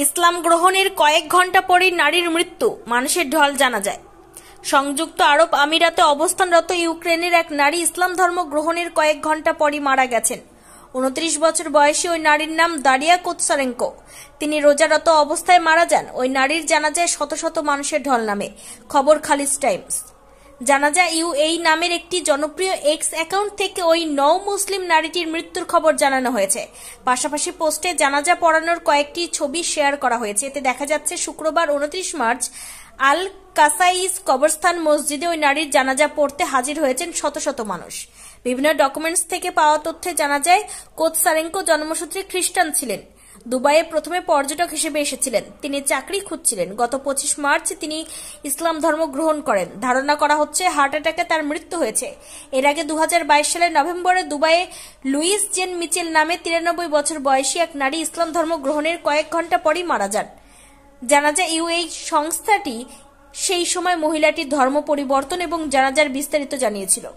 ইসলাম গ্রহণের কয়েক ঘন্টা পরেই নারীর মৃত্যু, মানুষের ঢল জানা যায়। সংযুক্ত আরব আমিরাতে অবস্থানরত ইউক্রেনের এক নারী ইসলাম ধর্ম গ্রহণের কয়েক ঘন্টা পরই মারা গেছেন। 29 বছর বয়সী ওই নারীর নাম দারিয়া কোতসারেঙ্কো। তিনি রোজারত অবস্থায় মারা যান। ওই নারীর জানাজায় শত শত মানুষের ঢল নামে। খবর খালিজ টাইমস। জানাজা এই নামের একটি জনপ্রিয় এক্স অ্যাকাউন্ট থেকে ওই নও মুসলিম নারীটির মৃত্যুর খবর জানানো হয়েছে। পাশাপাশি পোস্টে জানাজা পড়ানোর কয়েকটি ছবি শেয়ার করা হয়েছে। এতে দেখা যাচ্ছে শুক্রবার 29 মার্চ আল কাসাইস কবরস্থান মসজিদে ওই নারীর জানাজা পড়তে হাজির হয়েছেন শত শত মানুষ। বিভিন্ন ডকুমেন্টস থেকে পাওয়া তথ্যে জানা যায়, কোতসারেঙ্কো জন্মসূত্রে খ্রিস্টান ছিলেন। দুবাইয়ে প্রথমে পর্যটক হিসেবে এসেছিলেন। তিনি চাকরি খুঁজছিলেন। গত 25 মার্চ তিনি ইসলাম ধর্ম গ্রহণ করেন। ধারণা করা হচ্ছে হার্ট অ্যাটাকে তার মৃত্যু হয়েছে। এর আগে 2022 সালের নভেম্বরে দুবাইয়ে লুইস জেন মিচেল নামে 93 বছর বয়সী এক নারী ইসলাম ধর্ম গ্রহণের কয়েক ঘন্টা পরই মারা যান। জানা যায় এই সংস্থাটি সেই সময় মহিলাটির ধর্ম পরিবর্তন এবং জানাজার বিস্তারিত জানিয়েছিল।